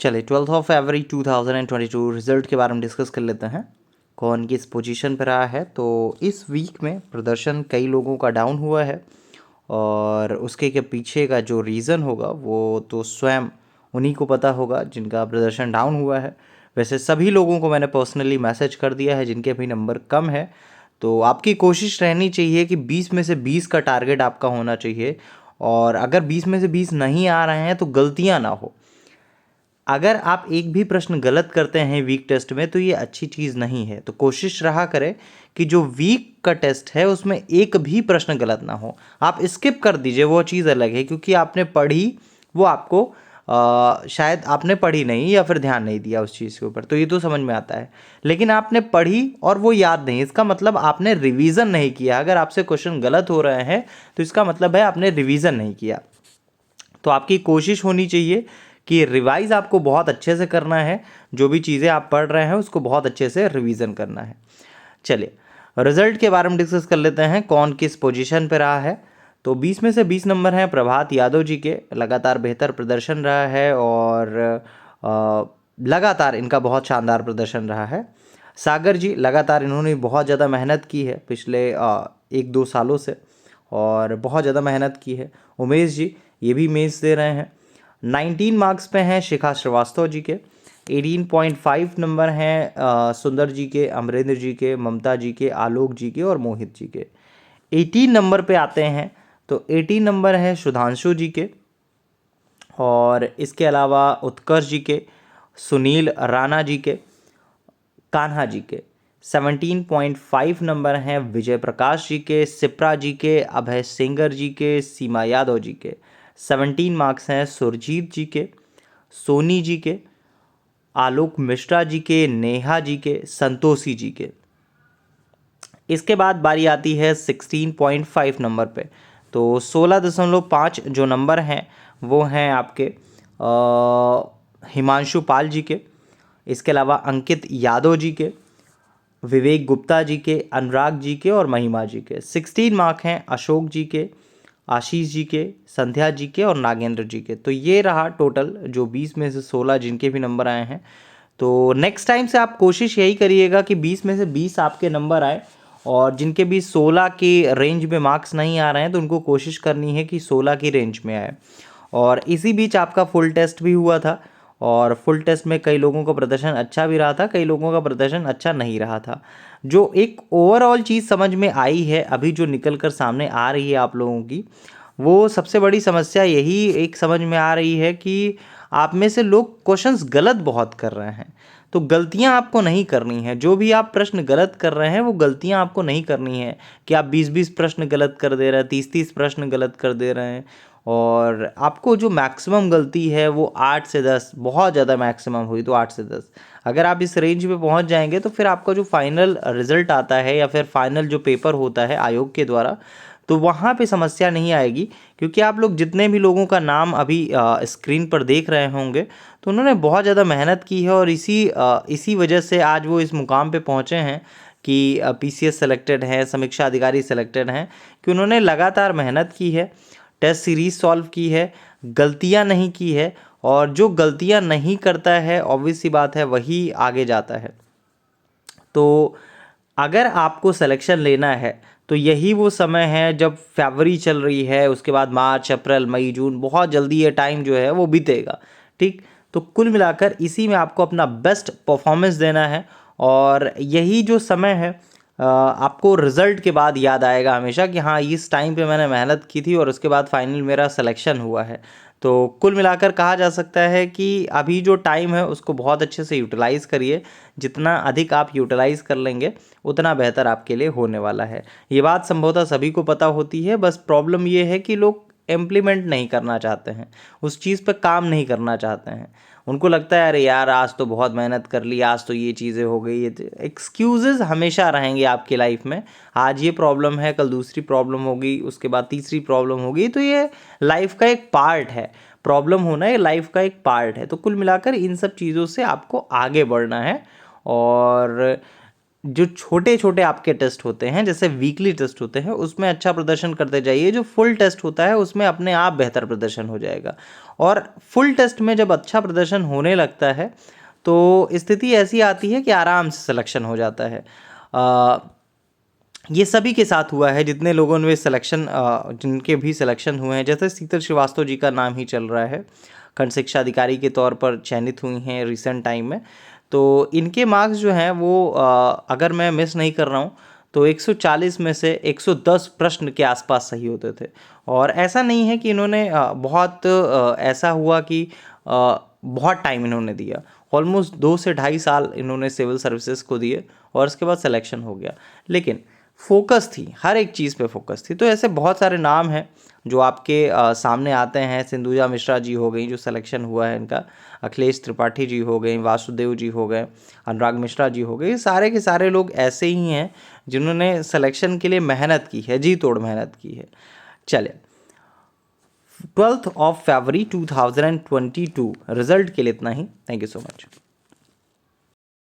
चलिए 12 फरवरी 2022 रिजल्ट के बारे में डिस्कस कर लेते हैं। कौन किस पोजीशन पर रहा है। तो इस वीक में प्रदर्शन कई लोगों का डाउन हुआ है और उसके के पीछे का जो रीज़न होगा वो तो स्वयं उन्हीं को पता होगा जिनका प्रदर्शन डाउन हुआ है। वैसे सभी लोगों को मैंने पर्सनली मैसेज कर दिया है जिनके भी नंबर कम है। तो आपकी कोशिश रहनी चाहिए कि 20 में से 20 का टारगेट आपका होना चाहिए। और अगर 20 में से 20 नहीं आ रहे हैं तो गलतियां ना हो। अगर आप एक भी प्रश्न गलत करते हैं वीक टेस्ट में तो ये अच्छी चीज़ नहीं है। तो कोशिश रहा करें कि जो वीक का टेस्ट है उसमें एक भी प्रश्न गलत ना हो। आप स्किप कर दीजिए, वो चीज़ अलग है, क्योंकि आपने पढ़ी वो आपको शायद आपने पढ़ी नहीं या फिर ध्यान नहीं दिया उस चीज़ के ऊपर, तो ये तो समझ में आता है। लेकिन आपने पढ़ी और वो याद नहीं, इसका मतलब आपने रिवीजन नहीं किया। अगर आपसे क्वेश्चन गलत हो रहे हैं तो इसका मतलब है आपने रिवीजन नहीं किया। तो आपकी कोशिश होनी चाहिए कि रिवाइज आपको बहुत अच्छे से करना है। जो भी चीज़ें आप पढ़ रहे हैं उसको बहुत अच्छे से रिवीजन करना है। चलिए रिजल्ट के बारे में डिस्कस कर लेते हैं, कौन किस पोजीशन पे रहा है। तो 20 में से 20 नंबर हैं प्रभात यादव जी के। लगातार बेहतर प्रदर्शन रहा है और लगातार इनका बहुत शानदार प्रदर्शन रहा है। सागर जी लगातार इन्होंने बहुत ज़्यादा मेहनत की है पिछले 1-2 सालों से और बहुत ज़्यादा मेहनत की है। उमेश जी ये भी मेंस दे रहे हैं। 19 मार्क्स पे हैं शिखा श्रीवास्तव जी के। 18.5 नंबर हैं सुंदर जी के, अमरेंद्र जी के, ममता जी के, आलोक जी के और मोहित जी के। 18 नंबर पे आते हैं तो 18 नंबर हैं सुधांशु जी के और इसके अलावा उत्कर्ष जी के, सुनील राणा जी के, कान्हा जी के। 17.5 नंबर हैं विजय प्रकाश जी के, सिप्रा जी के, अभय सिंगर जी के, सीमा यादव जी के। 17 मार्क्स हैं सुरजीत जी के, सोनी जी के, आलोक मिश्रा जी के, नेहा जी के, संतोषी जी के। इसके बाद बारी आती है 16.5 नंबर पे। तो 16.5 जो नंबर हैं वो हैं आपके हिमांशु पाल जी के। इसके अलावा अंकित यादव जी के, विवेक गुप्ता जी के, अनुराग जी के और महिमा जी के। 16 मार्क हैं अशोक जी के, आशीष जी के, संध्या जी के और नागेंद्र जी के। तो ये रहा टोटल जो 20 में से 16 जिनके भी नंबर आए हैं। तो नेक्स्ट टाइम से आप कोशिश यही करिएगा कि 20 में से 20 आपके नंबर आए और जिनके भी 16 के रेंज में मार्क्स नहीं आ रहे हैं तो उनको कोशिश करनी है कि 16 की रेंज में आए। और इसी बीच आपका फुल टेस्ट भी हुआ था और फुल टेस्ट में कई लोगों का प्रदर्शन अच्छा भी रहा था, कई लोगों का प्रदर्शन अच्छा नहीं रहा था। जो एक ओवरऑल चीज़ समझ में आई है अभी जो निकल कर सामने आ रही है आप लोगों की, वो सबसे बड़ी समस्या यही एक समझ में आ रही है कि आप में से लोग क्वेश्चंस गलत बहुत कर रहे हैं। तो गलतियां आपको नहीं करनी है। जो भी आप प्रश्न गलत कर रहे हैं वो गलतियां आपको नहीं करनी है कि आप 20-20 प्रश्न गलत कर दे रहे हैं, 30-30 प्रश्न गलत कर दे रहे हैं। और आपको जो मैक्सिमम गलती है वो 8 से 10, बहुत ज़्यादा मैक्सिमम हुई तो 8 से 10। अगर आप इस रेंज पे पहुंच जाएंगे तो फिर आपका जो फाइनल रिजल्ट आता है या फिर फाइनल जो पेपर होता है आयोग के द्वारा, तो वहाँ पे समस्या नहीं आएगी। क्योंकि आप लोग जितने भी लोगों का नाम अभी स्क्रीन पर देख रहे होंगे तो उन्होंने बहुत ज़्यादा मेहनत की है और इसी वजह से आज वो इस मुकाम पे पहुँचे हैं कि पीसीएस सेलेक्टेड हैं, समीक्षा अधिकारी सेलेक्टेड हैं, कि उन्होंने लगातार मेहनत की है, टेस्ट सीरीज सॉल्व की है, गलतियां नहीं की है। और जो गलतियां नहीं करता है ऑब्वियस सी बात है वही आगे जाता है। तो अगर आपको सिलेक्शन लेना है तो यही वो समय है जब फरवरी चल रही है, उसके बाद मार्च, अप्रैल, मई, जून, बहुत जल्दी ये टाइम जो है वो बीतेगा। ठीक, तो कुल मिलाकर इसी में आपको अपना बेस्ट परफॉर्मेंस देना है और यही जो समय है आपको रिज़ल्ट के बाद याद आएगा हमेशा कि हाँ इस टाइम पे मैंने मेहनत की थी और उसके बाद फाइनल मेरा सिलेक्शन हुआ है। तो कुल मिलाकर कहा जा सकता है कि अभी जो टाइम है उसको बहुत अच्छे से यूटिलाइज़ करिए। जितना अधिक आप यूटिलाइज़ कर लेंगे उतना बेहतर आपके लिए होने वाला है। ये बात संभवतः सभी को पता होती है, बस प्रॉब्लम ये है कि लोग इम्प्लीमेंट नहीं करना चाहते हैं, उस चीज़ पर काम नहीं करना चाहते हैं। उनको लगता है अरे यार आज तो बहुत मेहनत कर ली, आज तो ये चीज़ें हो गई। ये एक्सक्यूज़ेस हमेशा रहेंगे आपकी लाइफ में। आज ये प्रॉब्लम है, कल दूसरी प्रॉब्लम होगी, उसके बाद तीसरी प्रॉब्लम होगी। तो ये लाइफ का एक पार्ट है, प्रॉब्लम होना ये लाइफ का एक पार्ट है। तो कुल मिलाकर इन सब चीज़ों से आपको आगे बढ़ना है और जो छोटे छोटे आपके टेस्ट होते हैं, जैसे वीकली टेस्ट होते हैं, उसमें अच्छा प्रदर्शन करते जाइए। जो फुल टेस्ट होता है उसमें अपने आप बेहतर प्रदर्शन हो जाएगा। और फुल टेस्ट में जब अच्छा प्रदर्शन होने लगता है तो स्थिति ऐसी आती है कि आराम से सिलेक्शन हो जाता है। ये सभी के साथ हुआ है, जितने लोगों ने सिलेक्शन जिनके भी सिलेक्शन हुए हैं। जैसे शीतल श्रीवास्तव जी का नाम ही चल रहा है, खंड शिक्षा अधिकारी के तौर पर चयनित हुई हैं रिसेंट टाइम में। तो इनके मार्क्स जो हैं वो अगर मैं मिस नहीं कर रहा हूँ तो 140 में से 110 प्रश्न के आसपास सही होते थे। और ऐसा नहीं है कि इन्होंने ऐसा हुआ कि बहुत टाइम इन्होंने दिया, ऑलमोस्ट 2 से 2.5 साल इन्होंने सिविल सर्विसेज को दिए और उसके बाद सिलेक्शन हो गया। लेकिन फोकस थी, हर एक चीज़ पे फोकस थी। तो ऐसे बहुत सारे नाम हैं जो आपके सामने आते हैं। सिंधुजा मिश्रा जी हो गई जो सिलेक्शन हुआ है इनका, अखिलेश त्रिपाठी जी हो गए, वासुदेव जी हो गए, अनुराग मिश्रा जी हो गए। ये सारे के सारे लोग ऐसे ही हैं जिन्होंने सिलेक्शन के लिए मेहनत की है, जी तोड़ मेहनत की है। चलिए, 12 फरवरी 2022 रिजल्ट के लिए इतना ही। Thank you so much.